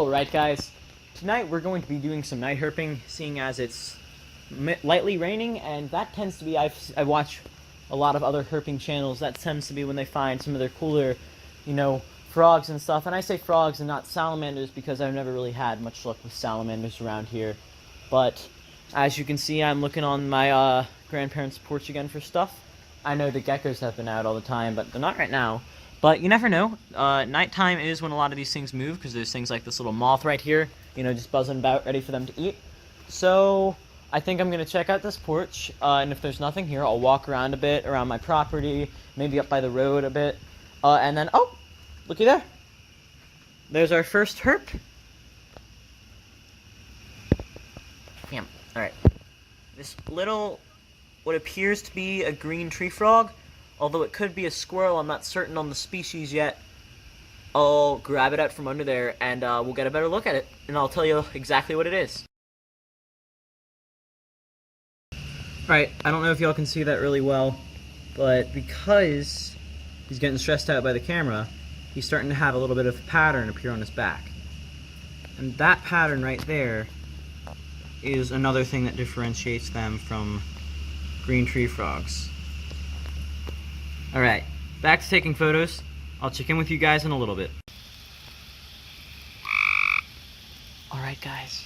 Alright guys, tonight we're going to be doing some night herping, seeing as it's lightly raining, and that tends to be, I watch a lot of other herping channels, that tends to be when they find some of their cooler, frogs and stuff. And I say frogs and not salamanders because I've never really had much luck with salamanders around here. But as you can see, I'm looking on my grandparents' porch again for stuff. I know the geckos have been out all the time, but they're not right now. But you never know. Nighttime is when a lot of these things move, because there's things like this little moth right here, just buzzing about, ready for them to eat. So I think I'm going to check out this porch, and if there's nothing here, I'll walk around a bit, around my property, maybe up by the road a bit, and then, oh, looky there. There's our first herp. Bam. Alright. This little, what appears to be a green tree frog, although it could be a squirrel, I'm not certain on the species yet. I'll grab it out from under there, and we'll get a better look at it, and I'll tell you exactly what it is. Alright, I don't know if y'all can see that really well, but because he's getting stressed out by the camera, he's starting to have a little bit of pattern appear on his back. And that pattern right there is another thing that differentiates them from green tree frogs. Alright, back to taking photos. I'll check in with you guys in a little bit. Alright guys,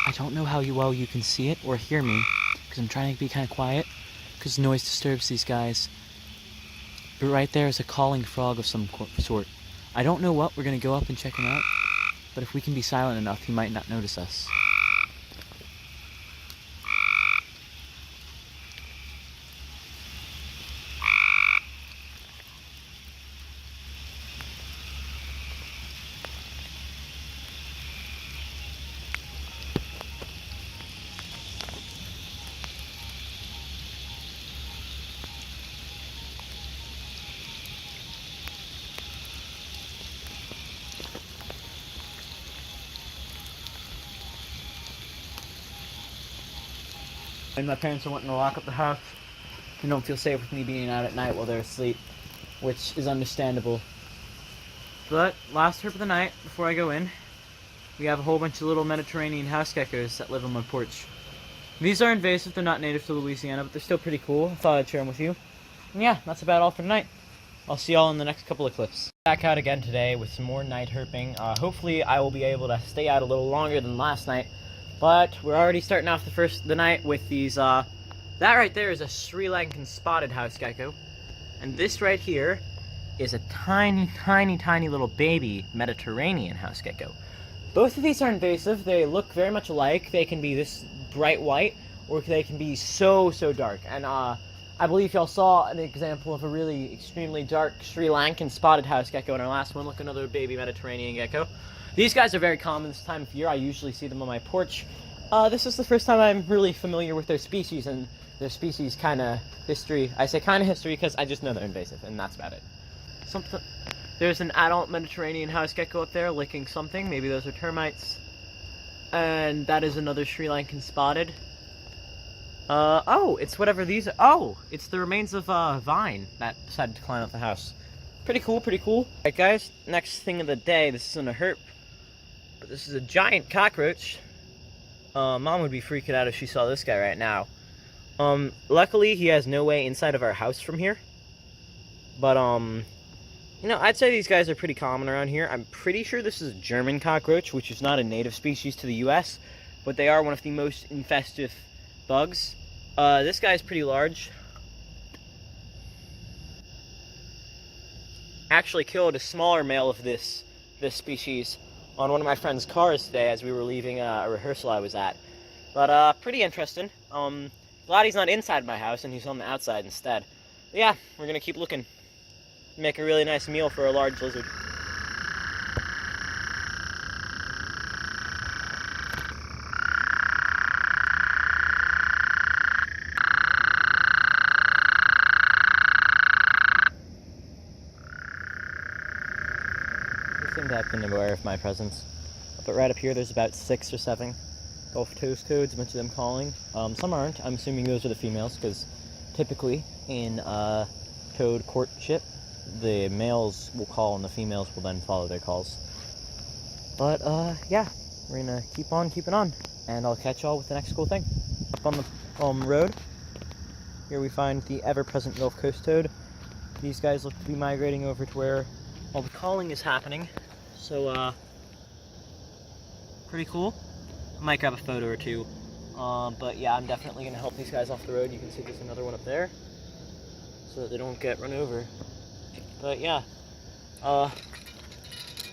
I don't know how well you can see it or hear me, because I'm trying to be kind of quiet, because noise disturbs these guys. But right there is a calling frog of some sort. I don't know what, we're going to go up and check him out, but if we can be silent enough, he might not notice us. And my parents are wanting to lock up the house. They don't feel safe with me being out at night while they're asleep, which is understandable. But last herp of the night, before I go in, we have a whole bunch of little Mediterranean house geckos that live on my porch. These are invasive, they're not native to Louisiana, but they're still pretty cool. I thought I'd share them with you. And yeah, that's about all for tonight. I'll see y'all in the next couple of clips. Back out again today with some more night herping. Hopefully I will be able to stay out a little longer than last night. But we're already starting off the night with these, that right there is a Sri Lankan spotted house gecko. And this right here is a tiny, tiny, tiny little baby Mediterranean house gecko. Both of these are invasive. They look very much alike. They can be this bright white, or they can be so, so dark. And, I believe y'all saw an example of a really extremely dark Sri Lankan spotted house gecko in our last one. Look, another baby Mediterranean gecko. These guys are very common this time of year. I usually see them on my porch. This is the first time I'm really familiar with their species and their species kind of history. I say kind of history because I just know they're invasive, and that's about it. There's an adult Mediterranean house gecko up there licking something. Maybe those are termites. And that is another Sri Lankan spotted. Oh, it's whatever these are. Oh, it's the remains of a vine that decided to climb up the house. Pretty cool, pretty cool. Alright guys, next thing of the day. This isn't a herp, but this is a giant cockroach. Mom would be freaking out if she saw this guy right now. Luckily he has no way inside of our house from here. But, I'd say these guys are pretty common around here. I'm pretty sure this is a German cockroach, which is not a native species to the US, but they are one of the most infestive bugs. This guy's pretty large. Actually killed a smaller male of this species on one of my friend's cars today as we were leaving a rehearsal I was at. But pretty interesting. Glad he's not inside my house and he's on the outside instead. But yeah, we're gonna keep looking. Make a really nice meal for a large lizard. They seem to have been aware of my presence. But right up here there's about 6 or 7 Gulf Coast toads, a bunch of them calling. Some aren't. I'm assuming those are the females, because typically in toad courtship, the males will call and the females will then follow their calls. But, yeah, we're gonna keep on keeping on, and I'll catch y'all with the next cool thing. Up on the road, here we find the ever-present Gulf Coast toad. These guys look to be migrating over to where all the calling is happening, so, pretty cool. I might grab a photo or two, but yeah, I'm definitely gonna help these guys off the road. You can see there's another one up there, so that they don't get run over. But yeah,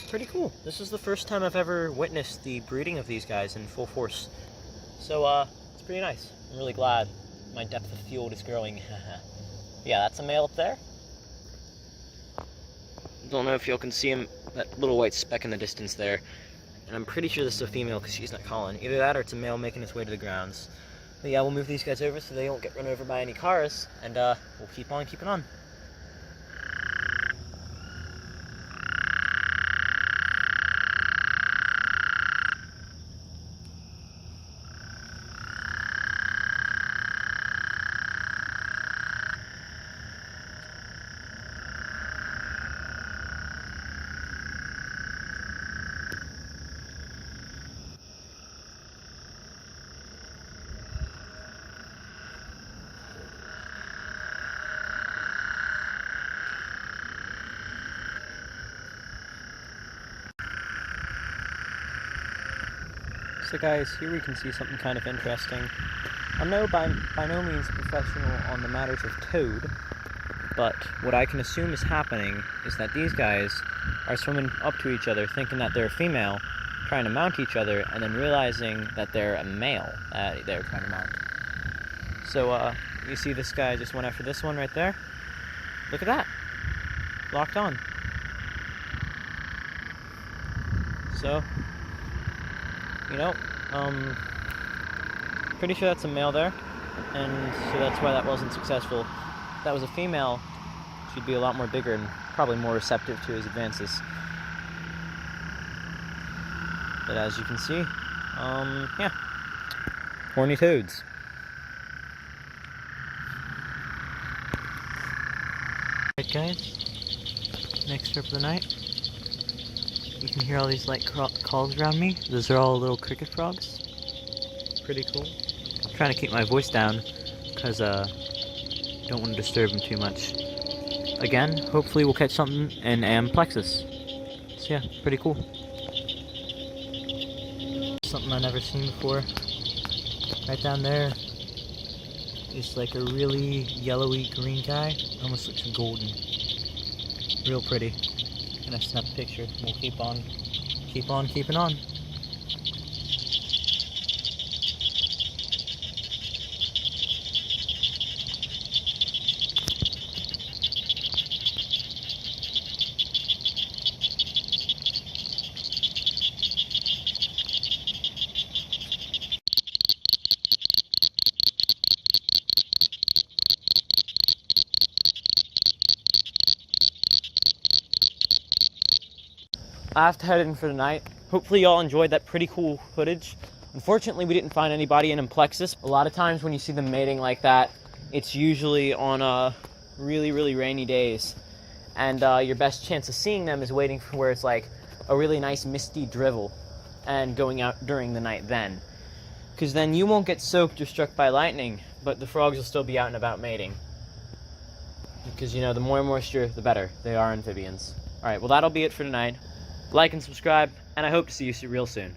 pretty cool. This is the first time I've ever witnessed the breeding of these guys in full force. So, it's pretty nice. I'm really glad my depth of field is growing. Yeah, that's a male up there. Don't know if y'all can see him, that little white speck in the distance there. And I'm pretty sure this is a female because she's not calling. Either that or it's a male making its way to the grounds. But yeah, we'll move these guys over so they don't get run over by any cars, and we'll keep on keeping on. So guys, here we can see something kind of interesting. I'm by no means professional on the matters of toad, but what I can assume is happening is that these guys are swimming up to each other thinking that they're a female, trying to mount each other, and then realizing that they're a male that they're trying to mount. So, you see this guy just went after this one right there? Look at that! Locked on. So, you know, pretty sure that's a male there, and so that's why that wasn't successful. If that was a female, she'd be a lot more bigger and probably more receptive to his advances. But as you can see, yeah, horny toads. Alright guys, next trip of the night. You can hear all these light calls around me. Those are all little cricket frogs. Pretty cool. I'm trying to keep my voice down because don't want to disturb them too much. Again, hopefully we'll catch something in Plexus. So yeah, pretty cool. Something I've never seen before. Right down there is like a really yellowy green guy. Almost looks golden. Real pretty. Gonna snap a picture. We'll keep on keeping on. I have to head in for the night. Hopefully y'all enjoyed that pretty cool footage. Unfortunately, we didn't find anybody in Plexus. A lot of times when you see them mating like that, it's usually on really, really rainy days. And your best chance of seeing them is waiting for where it's like a really nice misty drizzle and going out during the night then. Because then you won't get soaked or struck by lightning, but the frogs will still be out and about mating. Because, you know, the more moisture, the better. They are amphibians. Alright, well that'll be it for tonight. Like and subscribe, and I hope to see you real soon.